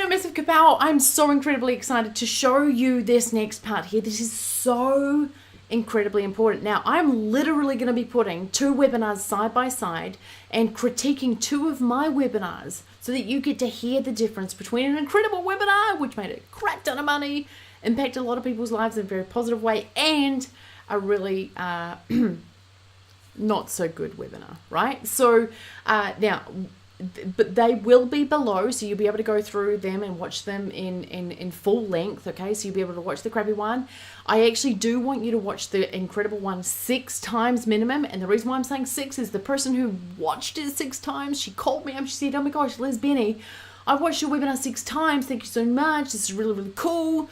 know, Massive Kapow, I'm so incredibly excited to show you this next part here. This is so incredibly important. Now, I'm literally going to be putting 2 webinars side by side and critiquing 2 of my webinars so that you get to hear the difference between an incredible webinar, which made a crap ton of money, impacted a lot of people's lives in a very positive way, and a really not so good webinar, right? So now, but they will be below, so you'll be able to go through them and watch them in full length, okay? So you'll be able to watch the crappy one. I actually do want you to watch the incredible one 6 times minimum, and the reason why I'm saying 6 is the person who watched it 6 times, she called me up, she said, oh my gosh, Liz Benny, I watched your webinar 6 times, thank you so much, this is really, really cool,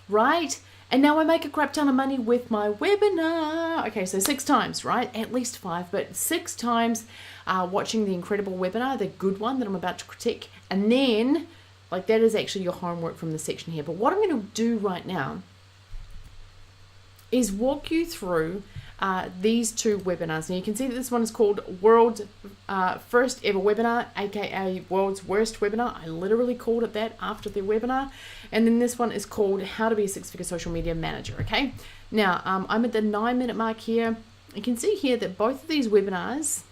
right? And now I make a crap ton of money with my webinar. Okay, so 6 times, right? At least 5, but 6 times watching the incredible webinar, the good one that I'm about to critique. And then, like, that is actually your homework from the section here. But what I'm going to do right now is walk you through these 2 webinars. Now you can see that this one is called World First Ever Webinar, aka World's Worst Webinar. I literally called it that after the webinar. And then this one is called How to Be a 6-Figure Social Media Manager. Okay, now I'm at the 9-minute mark here. You can see here that both of these webinars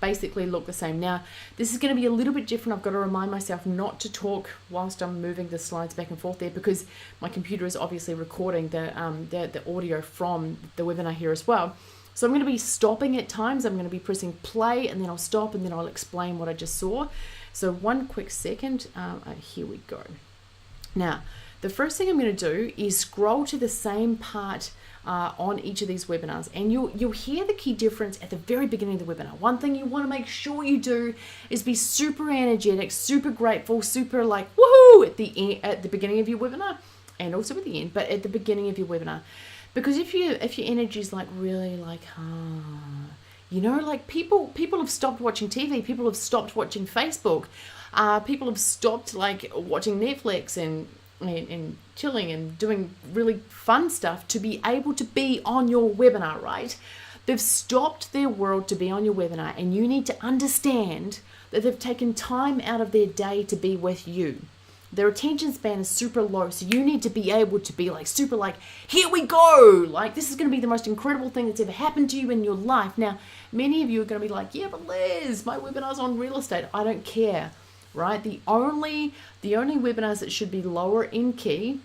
basically look the same. Now, this is going to be a little bit different. I've got to remind myself not to talk whilst I'm moving the slides back and forth there, because my computer is obviously recording the audio from the webinar here as well. So I'm going to be stopping at times. I'm going to be pressing play, and then I'll stop, and then I'll explain what I just saw. So one quick second. Here we go. Now, the first thing I'm going to do is scroll to the same part on each of these webinars, and you'll hear the key difference at the very beginning of the webinar. One thing you want to make sure you do is be super energetic, super grateful, super like woohoo at the beginning of your webinar, and also at the end, but at the beginning of your webinar, because if your energy is like really like you know, like people have stopped watching TV, people have stopped watching Facebook, people have stopped like watching Netflix and chilling and doing really fun stuff to be able to be on your webinar, right? They've stopped their world to be on your webinar, and you need to understand that they've taken time out of their day to be with you. Their attention span is super low, so you need to be able to be like super like, here we go, like this is going to be the most incredible thing that's ever happened to you in your life. Now, many of you are going to be like, yeah, but Liz, my webinar's on real estate. I don't care. Right, the only webinars that should be lower in key,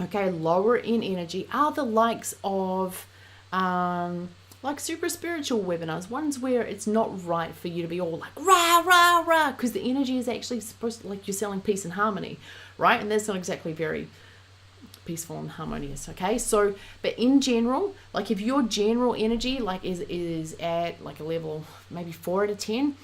okay, lower in energy, are the likes of like super spiritual webinars, ones where it's not right for you to be all like rah rah rah, because the energy is actually supposed to, like, you're selling peace and harmony, right? And that's not exactly very peaceful and harmonious, okay? So, but in general, like if your general energy like is at like a level maybe 4 out of 10.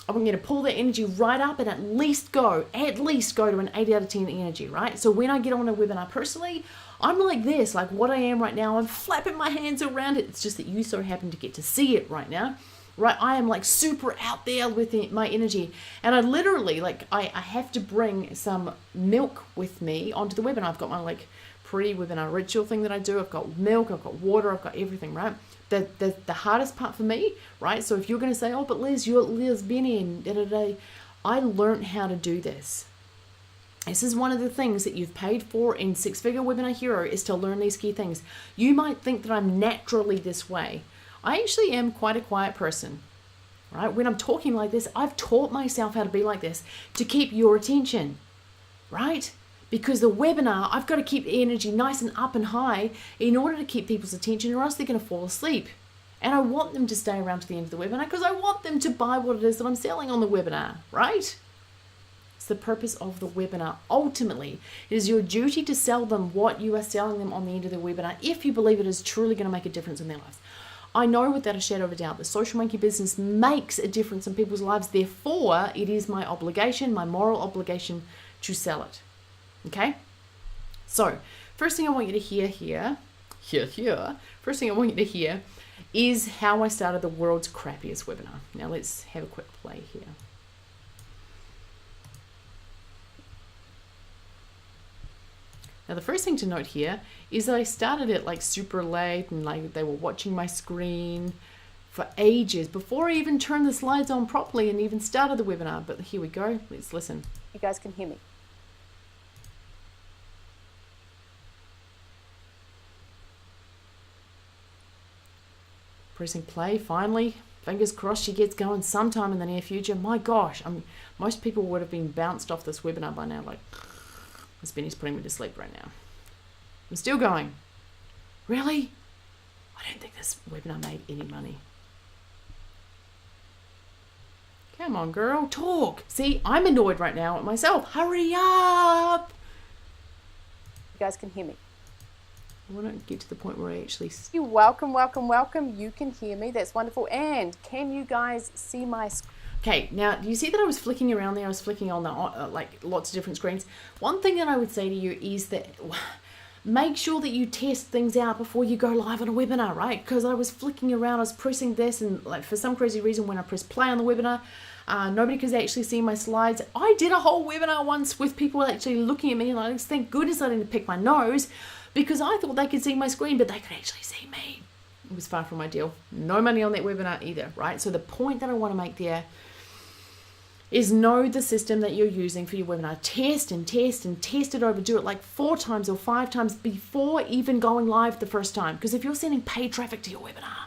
I'm going to pull that energy right up and at least go to an 8 out of 10 energy, right? So when I get on a webinar personally, I'm like this, like what I am right now. I'm flapping my hands around it. It's just that you so happen to get to see it right now, right? I am like super out there with my energy. And I literally, like, I have to bring some milk with me onto the webinar. I've got my like pre-webinar ritual thing that I do. I've got milk, I've got water, I've got everything, right? The hardest part for me, right? So if you're going to say, oh, but Liz, you're Liz Benny and da-da-da, I learned how to do this. This is one of the things that you've paid for in 6-Figure Webinar Hero, is to learn these key things. You might think that I'm naturally this way. I actually am quite a quiet person, right? When I'm talking like this, I've taught myself how to be like this to keep your attention, right? Because the webinar, I've got to keep energy nice and up and high in order to keep people's attention, or else they're going to fall asleep. And I want them to stay around to the end of the webinar because I want them to buy what it is that I'm selling on the webinar, right? It's the purpose of the webinar. Ultimately, it is your duty to sell them what you are selling them on the end of the webinar if you believe it is truly going to make a difference in their lives. I know without a shadow of a doubt the Social Monkey business makes a difference in people's lives. Therefore, it is my obligation, my moral obligation, to sell it. Okay, so first thing I want you to hear, first thing I want you to hear is how I started the world's crappiest webinar. Now let's have a quick play here. Now the first thing to note here is that I started it like super late, and like they were watching my screen for ages before I even turned the slides on properly and even started the webinar. But here we go. Let's listen. You guys can hear me. Pressing play, finally. Fingers crossed she gets going sometime in the near future. My gosh, most people would have been bounced off this webinar by now. Like, this Benny's putting me to sleep right now. I'm still going. Really? I don't think this webinar made any money. Come on, girl, talk. See, I'm annoyed right now at myself. Hurry up. You guys can hear me. I want to get to the point where I actually... Welcome, welcome, welcome. You can hear me. That's wonderful. And can you guys see my screen? Okay, now, do you see that I was flicking around there? I was flicking on the, like, lots of different screens. One thing that I would say to you is that make sure that you test things out before you go live on a webinar, right? Because I was flicking around, I was pressing this, and like for some crazy reason, when I press play on the webinar, nobody could actually see my slides. I did a whole webinar once with people actually looking at me, and like, thank goodness I didn't pick my nose, because I thought they could see my screen, but they could actually see me. It was far from ideal. No money on that webinar either, right? So the point that I want to make there is know the system that you're using for your webinar. Test and test and test it over. Do it like 4 times or 5 times before even going live the first time. Because if you're sending paid traffic to your webinar,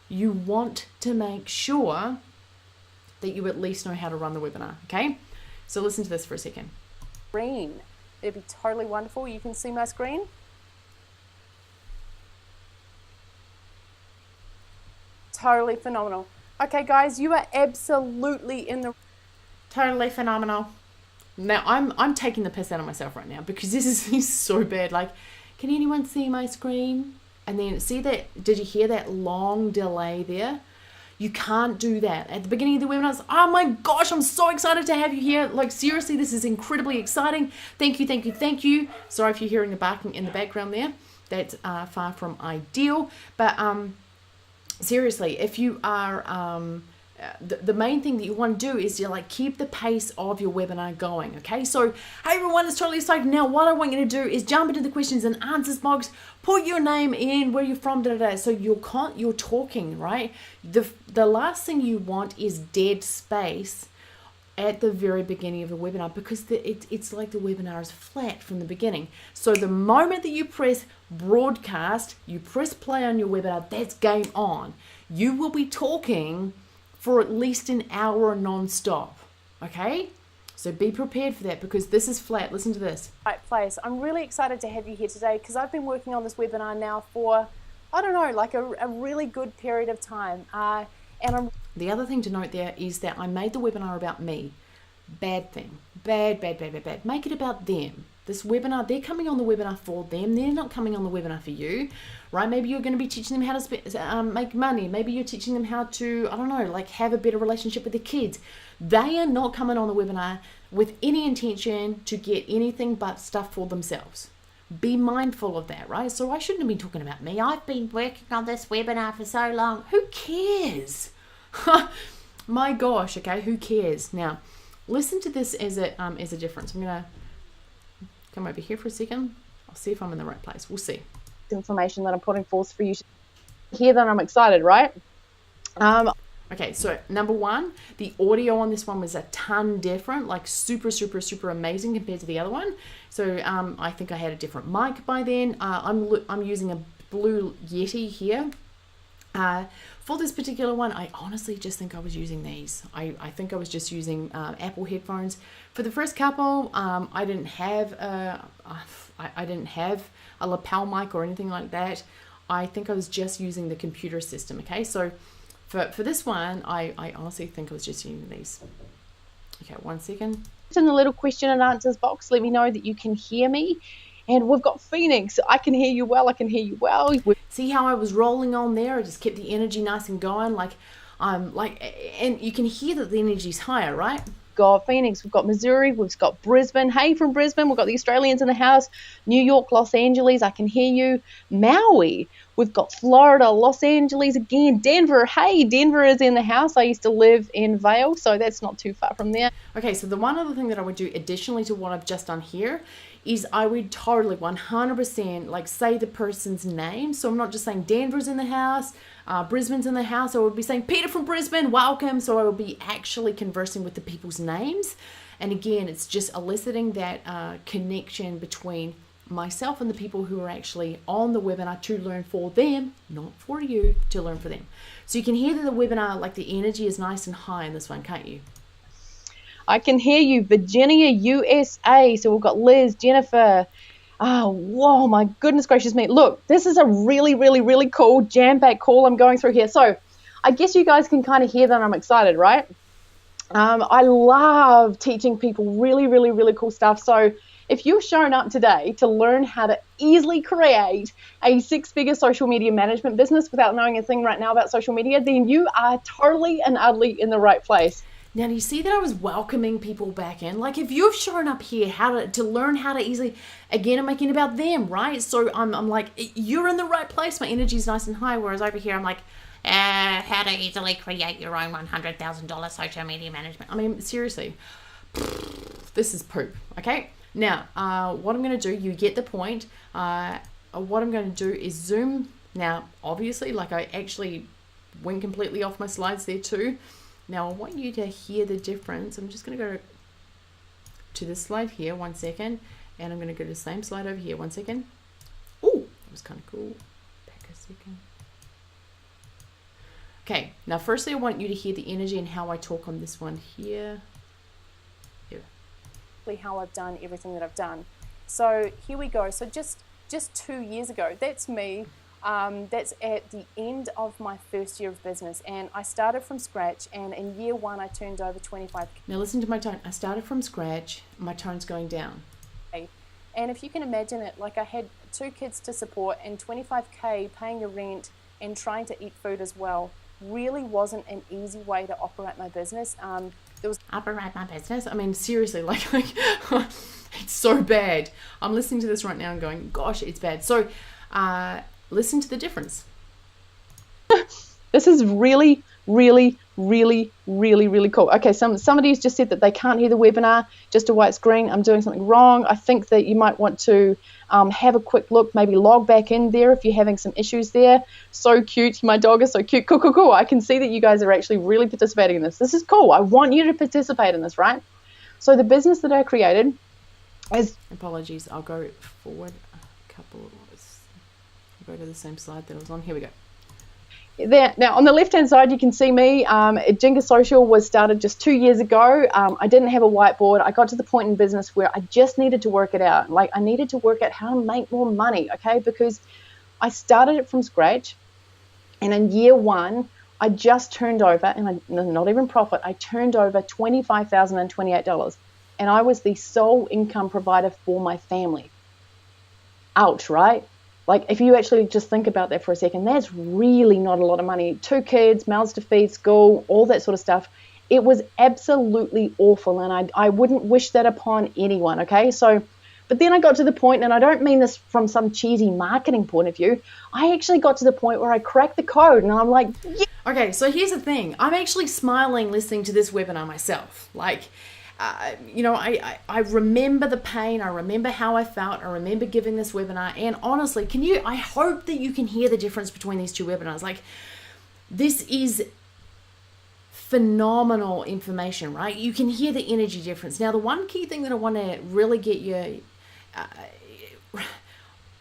you want to make sure that you at least know how to run the webinar, okay? So listen to this for a second. Screen. It'd be totally wonderful. You can see my screen. Totally phenomenal. Okay, guys, you are absolutely in the... Totally phenomenal. Now, I'm taking the piss out of myself right now because this is so bad. Like, can anyone see my screen? And then see that, did you hear that long delay there? You can't do that. At the beginning of the webinar, I was, oh my gosh, I'm so excited to have you here. Like, seriously, this is incredibly exciting. Thank you, thank you, thank you. Sorry if you're hearing the barking in the background there. That's far from ideal. But seriously, if you are... the main thing that you want to do is to like keep the pace of your webinar going, okay? So, hey everyone, it's totally exciting. Now, what I want you to do is jump into the questions and answers box, put your name in, where you're from, so you're talking, right? The last thing you want is dead space at the very beginning of the webinar because it's like the webinar is flat from the beginning. So the moment that you press broadcast, you press play on your webinar, that's game on. You will be talking for at least an hour non-stop, okay? So be prepared for that because this is flat. Listen to this. Right place. I'm really excited to have you here today because I've been working on this webinar now for, I don't know, like a really good period of time. The other thing to note there is that I made the webinar about me. Bad thing. Bad. Make it about them. This webinar, they're coming on the webinar for them. They're not coming on the webinar for you, right? Maybe you're going to be teaching them how to make money. Maybe you're teaching them how to, I don't know, like have a better relationship with their kids. They are not coming on the webinar with any intention to get anything but stuff for themselves. Be mindful of that, right? So I shouldn't have been talking about me. I've been working on this webinar for so long. Who cares? My gosh, okay, who cares? Now, listen to this as a difference. I'm going to come over here for a second. I'll see if I'm in the right place. We'll see. Information that I'm putting forth for you to hear that I'm excited, right? Okay, so number one, the audio on this one was a ton different, like super amazing compared to the other one. So I think I had a different mic by then. I'm using a Blue Yeti here. For this particular one, I honestly just think I was using these. I think I was just using Apple headphones. For the first couple, I didn't have a lapel mic or anything like that. I think I was just using the computer system, okay? So for this one, I honestly think I was just using these. Okay, 1 second. In the little question and answers box, let me know that you can hear me. And we've got Phoenix. I can hear you well. See how I was rolling on there? I just kept the energy nice and going. And you can hear that the energy's higher, right? Got Phoenix. We've got Missouri. We've got Brisbane. Hey, from Brisbane. We've got the Australians in the house. New York, Los Angeles. I can hear you. Maui. We've got Florida, Los Angeles again. Denver. Hey, Denver is in the house. I used to live in Vail, so that's not too far from there. Okay, so the one other thing that I would do additionally to what I've just done here is I would totally 100% like say the person's name. So I'm not just saying Denver's in the house, Brisbane's in the house. I would be saying Peter from Brisbane, welcome. So I would be actually conversing with the people's names. And again, it's just eliciting that connection between myself and the people who are actually on the webinar to learn for them, not for you, to learn for them. So you can hear that the webinar, like the energy is nice and high in this one, can't you? I can hear you, Virginia, USA. So we've got Liz, Jennifer. Oh, whoa, my goodness gracious me. Look, this is a really, really, really cool jam-packed call I'm going through here. So I guess you guys can kind of hear that I'm excited, right? I love teaching people really, really, really cool stuff. So if you've shown up today to learn how to easily create a six-figure social media management business without knowing a thing right now about social media, then you are totally and utterly in the right place. Now, do you see that I was welcoming people back in? Like, if you've shown up here to learn how to easily, again, I'm making it about them, right? So I'm like, you're in the right place. My energy's nice and high. Whereas over here, I'm like, how to easily create your own $100,000 social media management. I mean, seriously, this is poop, okay? Now, what I'm going to do, you get the point. What I'm going to do is zoom. Now, obviously, like I actually went completely off my slides there too. Now, I want you to hear the difference. I'm just going to go to this slide here, 1 second. And I'm going to go to the same slide over here, 1 second. Oh, that was kind of cool. Back a second. Okay, now firstly, I want you to hear the energy and how I talk on this one here. How I've done everything that I've done. So here we go. So just 2 years ago, that's me. That's at the end of my first year of business, and I started from scratch, and in year one I turned over 25. Now listen to my tone. I started from scratch. My tone's going down. And if you can imagine it, like I had 2 kids to support and 25K paying the rent and trying to eat food as well. Really wasn't an easy way to operate my business. Operate my business? I mean, seriously, like it's so bad. I'm listening to this right now and going, gosh, it's bad. So listen to the difference. This is really, really, really, really, really cool. Okay, somebody's just said that they can't hear the webinar, just a white screen. I'm doing something wrong. I think that you might want to have a quick look, maybe log back in there if you're having some issues there. So cute. My dog is so cute. Cool, cool, cool. I can see that you guys are actually really participating in this. This is cool. I want you to participate in this, right? So the business that I created is... Apologies. I'll go forward a couple. I'll go to the same slide that I was on. Here we go. There. Now, on the left-hand side, you can see me. Jenga Social was started just 2 years ago. I didn't have a whiteboard. I got to the point in business where I just needed to work it out. Like, I needed to work out how to make more money, okay? Because I started it from scratch, and in year one, I just turned over, and not even profit, I turned over $25,028, and I was the sole income provider for my family. Ouch, right? Like, if you actually just think about that for a second, that's really not a lot of money. 2 kids, mouths to feed, school, all that sort of stuff. It was absolutely awful, and I wouldn't wish that upon anyone, okay? So, but then I got to the point, and I don't mean this from some cheesy marketing point of view, I actually got to the point where I cracked the code, and I'm like, yeah. Okay, so here's the thing. I'm actually smiling listening to this webinar myself. Like, I remember the pain. I remember how I felt. I remember giving this webinar. And honestly, I hope that you can hear the difference between these two webinars. Like, this is phenomenal information, right? You can hear the energy difference. Now, the one key thing that I want to really get you,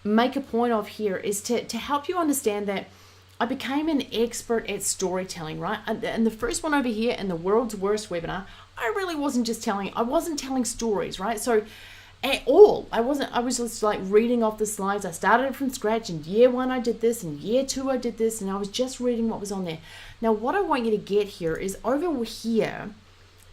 make a point of here is to help you understand that I became an expert at storytelling, right? And the first one over here in the world's worst webinar, I really wasn't telling stories, right? So at all, I was just like reading off the slides. I started it from scratch. In year one, I did this. In year two, I did this. And I was just reading what was on there. Now, what I want you to get here is over here,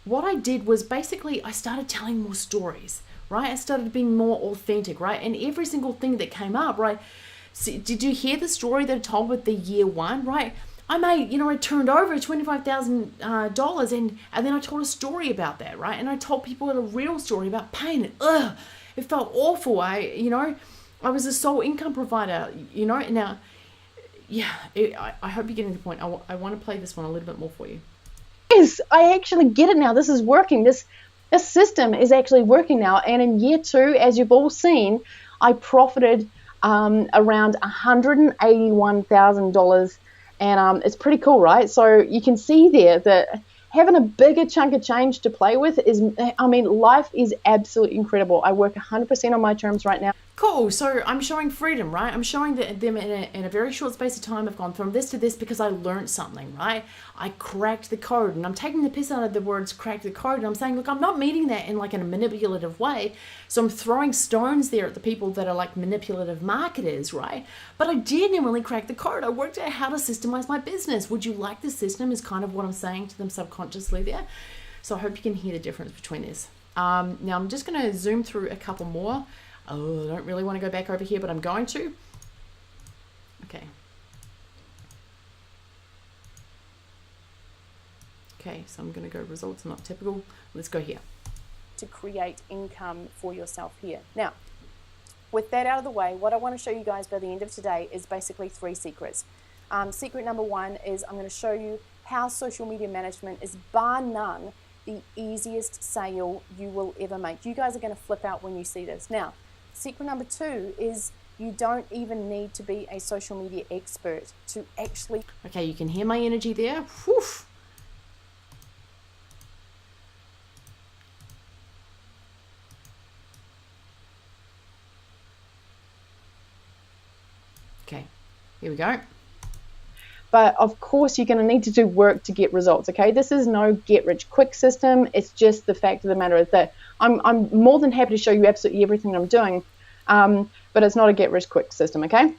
what I did was basically I started telling more stories, right? I started being more authentic, right? And every single thing that came up, right? See, did you hear the story that I told with the year one, right? I turned over $25,000 and then I told a story about that, right? And I told people a real story about pain. And it felt awful. I was a sole income provider, Now, yeah, I hope you're getting the point. I want to play this one a little bit more for you. Yes, I actually get it now. This is working. This This system is actually working now. And in year 2, as you've all seen, I profited around $181,000. And it's pretty cool, right? So you can see there that having a bigger chunk of change to play with life is absolutely incredible. I work 100% on my terms right now. Cool. So I'm showing freedom, right? I'm showing them in a very short space of time. I've gone from this to this because I learned something, right? I cracked the code, and I'm taking the piss out of the words crack the code. And I'm saying, look, I'm not meeting that in like in a manipulative way. So I'm throwing stones there at the people that are like manipulative marketers, right? But I genuinely cracked the code. I worked out how to systemize my business. Would you like the system is kind of what I'm saying to them subconsciously there. So I hope you can hear the difference between this. Now I'm just going to zoom through a couple more. Oh, I don't really want to go back over here, but I'm going to. Okay. Okay, so I'm going to go results not typical. Let's go here. To create income for yourself here. Now, with that out of the way, what I want to show you guys by the end of today is basically 3 secrets. Secret number 1 is I'm going to show you how social media management is bar none the easiest sale you will ever make. You guys are going to flip out when you see this. Now, secret number 2 is you don't even need to be a social media expert to actually... Okay, you can hear my energy there. Whew. Okay, here we go. But of course, you're going to need to do work to get results, okay? This is no get-rich-quick system. It's just the fact of the matter is that I'm more than happy to show you absolutely everything I'm doing, but it's not a get-rich-quick system, okay?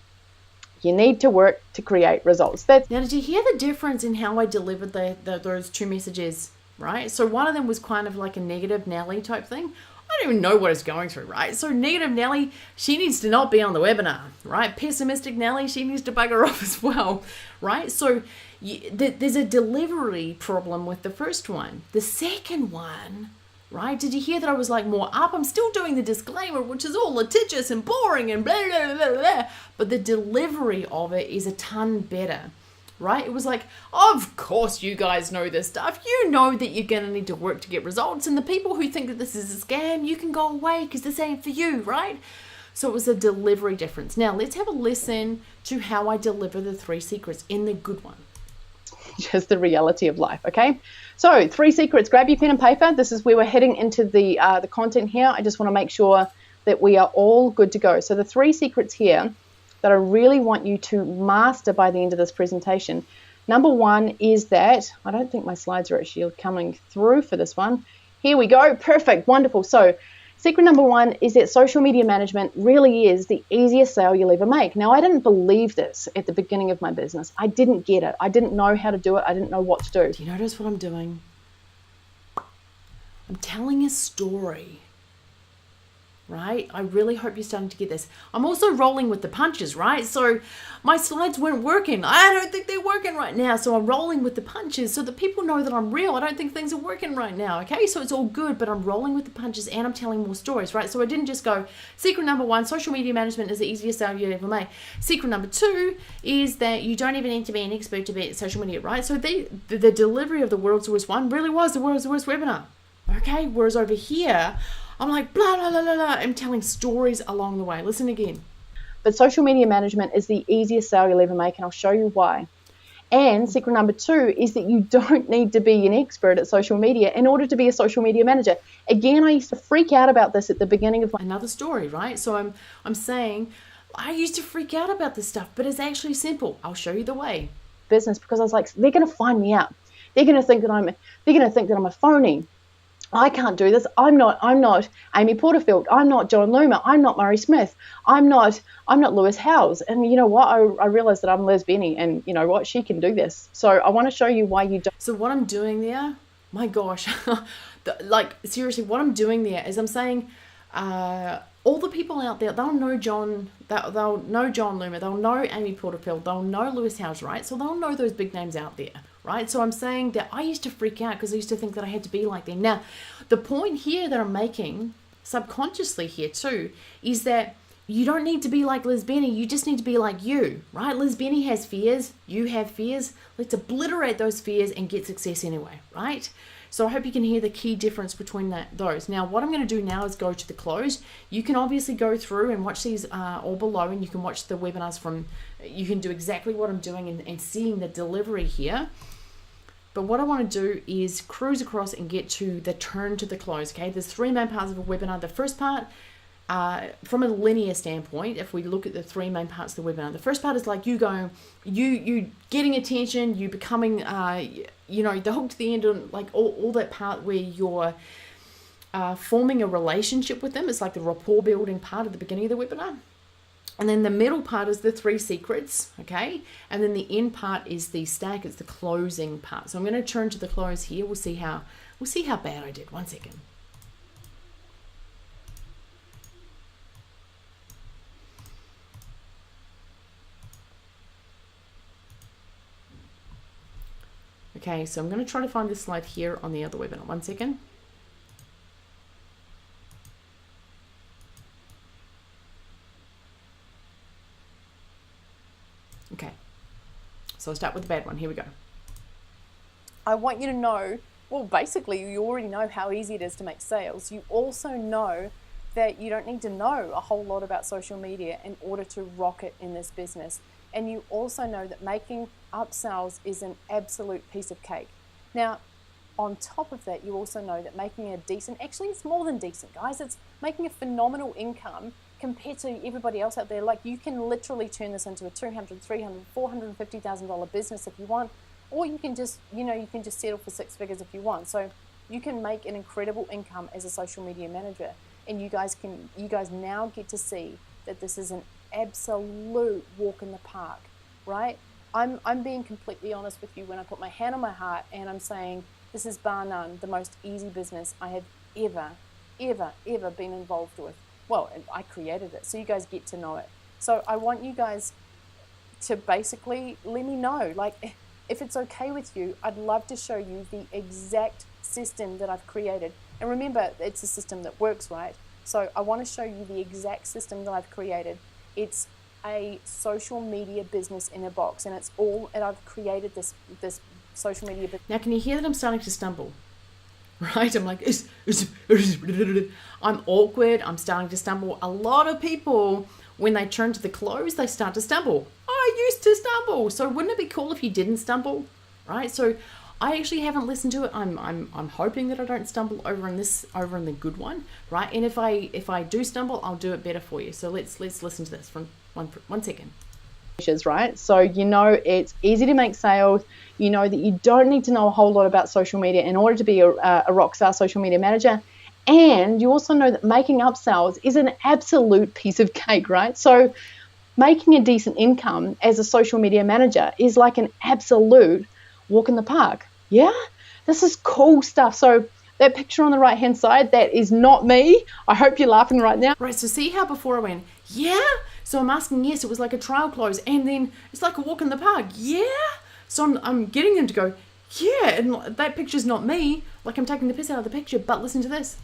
You need to work to create results. Now, did you hear the difference in how I delivered those 2 messages, right? So one of them was kind of like a negative Nelly type thing. I don't even know what it's going through, right? So negative Nelly, she needs to not be on the webinar, right? Pessimistic Nelly, she needs to bugger off as well, right? So there's a delivery problem with the first one. The second one, right? Did you hear that I was like more up? I'm still doing the disclaimer, which is all litigious and boring and blah, blah, blah, blah. But the delivery of it is a ton better. Right? It was like, of course you guys know this stuff. You know that you're going to need to work to get results. And the people who think that this is a scam, you can go away because this ain't for you, right? So it was a delivery difference. Now let's have a listen to how I deliver the 3 secrets in the good one. Just the reality of life, okay? So 3 secrets. Grab your pen and paper. This is where we're heading into the content here. I just want to make sure that we are all good to go. So the 3 secrets here that I really want you to master by the end of this presentation. Number 1 is that, I don't think my slides are actually coming through for this one. Here we go. Perfect. Wonderful. So secret number 1 is that social media management really is the easiest sale you'll ever make. Now, I didn't believe this at the beginning of my business. I didn't get it. I didn't know how to do it. I didn't know what to do. Do you notice what I'm doing? I'm telling a story. Right? I really hope you're starting to get this. I'm also rolling with the punches, right? So my slides weren't working. I don't think they're working right now. So I'm rolling with the punches so that people know that I'm real. I don't think things are working right now. Okay? So it's all good, but I'm rolling with the punches and I'm telling more stories, right? So I didn't just go, secret number 1, social media management is the easiest sale you ever make. Secret number 2 is that you don't even need to be an expert to be at social media, right? So the delivery of the world's worst one really was the world's worst webinar. Okay? Whereas over here, I'm like, blah, blah, blah, blah, blah. I'm telling stories along the way. Listen again. But social media management is the easiest sale you'll ever make, and I'll show you why. And secret number 2 is that you don't need to be an expert at social media in order to be a social media manager. Again, I used to freak out about this at the beginning of my... Another story, right? So I'm saying, I used to freak out about this stuff, but it's actually simple. I'll show you the way. Business, because I was like, they're going to find me out. They're going to think that I'm a phony. I can't do this. I'm not Amy Porterfield. I'm not John Loomer. I'm not Murray Smith. I'm not Lewis Howes. And you know what? I realized that I'm Liz Benny, and you know what? She can do this. So I want to show you why you don't. So what I'm doing there, my gosh, like seriously, what I'm doing there is I'm saying, all the people out there, they'll know John Loomer, they'll know Amy Porterfield, they'll know Lewis Howes, right? So they'll know those big names out there. Right? So I'm saying that I used to freak out because I used to think that I had to be like them. Now, the point here that I'm making subconsciously here too is that you don't need to be like Liz Benny. You just need to be like you, right? Liz Benny has fears. You have fears. Let's obliterate those fears and get success anyway, right? So I hope you can hear the key difference between those. Now, what I'm going to do now is go to the close. You can obviously go through and watch these all below, and you can watch the webinars you can do exactly what I'm doing and seeing the delivery here. But what I want to do is cruise across and get to the turn to the close, okay? There's 3 main parts of a webinar. The first part, from a linear standpoint, if we look at the 3 main parts of the webinar, the first part is like you getting attention, you becoming, the hook to the end, and like all that part where you're forming a relationship with them. It's like the rapport building part at the beginning of the webinar. And then the middle part is the 3 secrets, okay? And then the end part is the stack, it's the closing part. So I'm going to turn to the close here. We'll see how bad I did. 1 second. Okay, so I'm going to try to find this slide here on the other webinar. 1 second. Okay, so I'll start with the bad one. Here we go. I want you to know, well, basically, you already know how easy it is to make sales. You also know that you don't need to know a whole lot about social media in order to rock it in this business. And you also know that making upsells is an absolute piece of cake. Now, on top of that, you also know that making a decent, actually it's more than decent, guys, it's making a phenomenal income compared to everybody else out there. Like, you can literally turn this into a $200,000, $300,000, $450,000 business if you want, or you can just, settle for 6 figures if you want. So you can make an incredible income as a social media manager, and you guys now get to see that this is an absolute walk in the park, right? I'm being completely honest with you when I put my hand on my heart and I'm saying this is bar none the most easy business I have ever been involved with. Well, I created it, so you guys get to know it. So I want you guys to basically let me know, like, if it's okay with you, I'd love to show you the exact system that I've created. And remember, it's a system that works, right? So I want to show you the exact system that I've created. It's a social media business in a box, and I've created this social media business. Now, can you hear that I'm starting to stumble? Right? I'm like, I'm awkward, I'm starting to stumble. A lot of people, when they turn to the close, they start to stumble. I used to stumble. So wouldn't it be cool if you didn't stumble? Right? So I actually haven't listened to it. I'm hoping that I don't stumble over in the good one, right? And if I do stumble, I'll do it better for you. So let's listen to this from 1 second. Right? So it's easy to make sales. You know that you don't need to know a whole lot about social media in order to be a rock star social media manager. And you also know that making upsells is an absolute piece of cake, right? So making a decent income as a social media manager is like an absolute walk in the park. Yeah, this is cool stuff. So that picture on the right hand side, that is not me. I hope you're laughing right now. Right, so see how before I went, yeah? So I'm asking, yes, it was like a trial close, and then it's like a walk in the park, yeah? So I'm getting them to go, yeah, and that picture's not me. Like, I'm taking the piss out of the picture, but listen to this.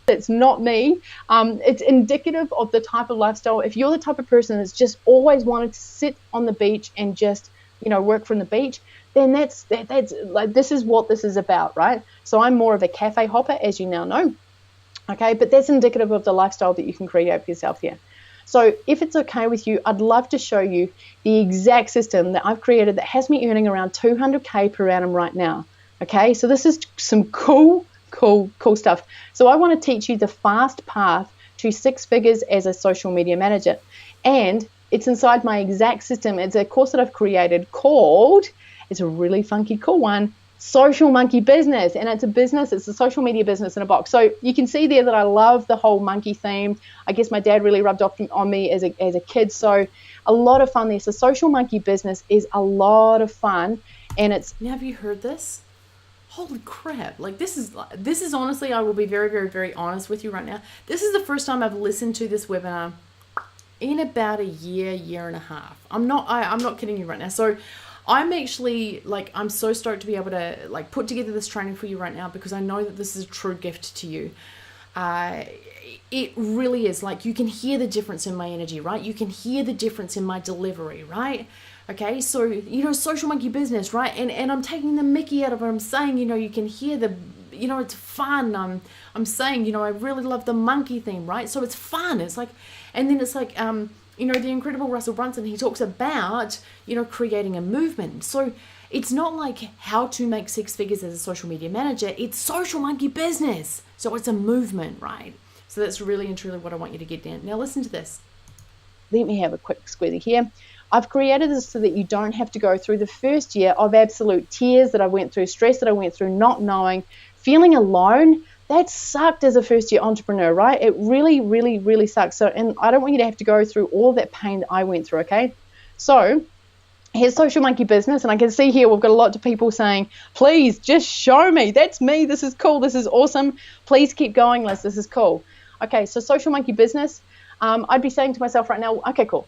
It's not me. It's indicative of the type of lifestyle. If you're the type of person that's just always wanted to sit on the beach and just, work from the beach, then that's like, this is what this is about, right? So I'm more of a cafe hopper, as you now know. Okay, but that's indicative of the lifestyle that you can create for yourself here. So if it's okay with you, I'd love to show you the exact system that I've created that has me earning around $200K per annum right now. Okay, so this is some cool stuff. So I want to teach you the fast path to 6 figures as a social media manager. And it's inside my exact system. It's a course that I've created called, it's a really funky cool one, Social Monkey Business. And it's a social media business in a box. So you can see there that I love the whole monkey theme. I guess my dad really rubbed off on me as a kid. So a lot of fun there. So Social Monkey Business is a lot of fun. And it's... Now, have you heard this? Holy crap. Like, this is honestly, I will be very, very, very honest with you right now. This is the first time I've listened to this webinar in about a year and a half. I'm not kidding you right now. So I'm actually, like, I'm so stoked to be able to, like, put together this training for you right now, because I know that this is a true gift to you. It really is. Like, you can hear the difference in my energy, right? You can hear the difference in my delivery, right? Okay, so, Social Monkey Business, right? And I'm taking the mickey out of it. I'm saying, you can hear it's fun. I'm saying, I really love the monkey theme, right? So it's fun. It's like, and then it's like, the incredible Russell Brunson, he talks about, creating a movement. So it's not like how to make 6 figures as a social media manager. It's social monkey business. So it's a movement, right? So that's really and truly what I want you to get down. Now listen to this. Let me have a quick squeezy here. I've created this so that you don't have to go through the first year of absolute tears that I went through, stress that I went through, not knowing, feeling alone. That sucked as a first year entrepreneur, right? It really, really, really sucks. So, and I don't want you to have to go through all that pain that I went through, okay? So here's Social Monkey Business, and I can see here we've got a lot of people saying, please just show me. That's me. This is cool. This is awesome. Please keep going, Liz. This is cool. Okay, so Social Monkey Business. I'd be saying to myself right now, okay, cool.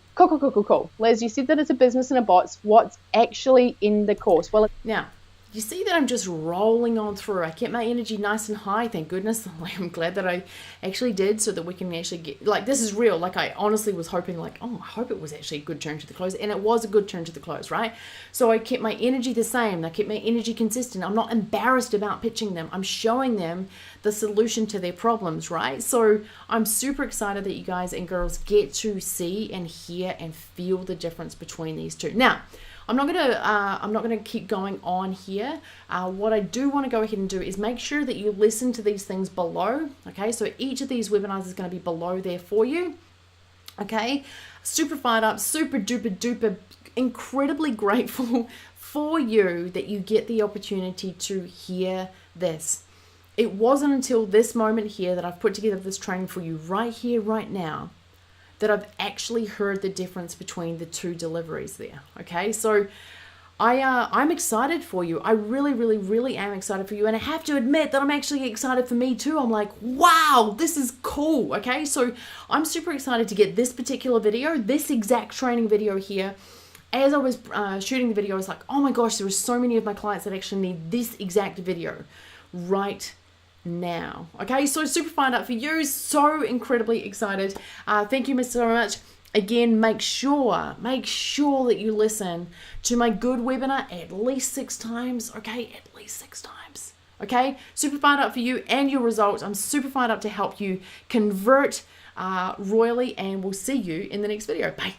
Liz, you said that it's a business and a bots. What's actually in the course? Well, now, you see that I'm just rolling on through. I kept my energy nice and high, thank goodness. I'm glad that I actually did, so that we can actually get, this is real. I honestly was hoping, I hope it was actually a good turn to the close, and it was a good turn to the close, right? So I kept my energy the same. I kept my energy consistent. I'm not embarrassed about pitching them. I'm showing them the solution to their problems, right? So I'm super excited that you guys and girls get to see and hear and feel the difference between these two. Now, I'm not gonna keep going on here. What I do want to go ahead and do is make sure that you listen to these things below. Okay, so each of these webinars is going to be below there for you. Okay, super fired up, super duper duper, incredibly grateful for you that you get the opportunity to hear this. It wasn't until this moment here that I've put together this training for you right here, right now, that I've actually heard the difference between the two deliveries there. Okay, so I'm excited for you. I really, really, really am excited for you. And I have to admit that I'm actually excited for me too. I'm like, wow, this is cool. Okay, so I'm super excited to get this particular video, this exact training video here. As I was shooting the video, I was like, oh my gosh, there are so many of my clients that actually need this exact video right now. Okay, so super fired up for you, so incredibly excited. Thank you so much. Again, make sure that you listen to my good webinar at least 6 times. Okay, at least 6 times. Okay, super fired up for you and your results. I'm super fired up to help you convert royally, and we'll see you in the next video. Bye.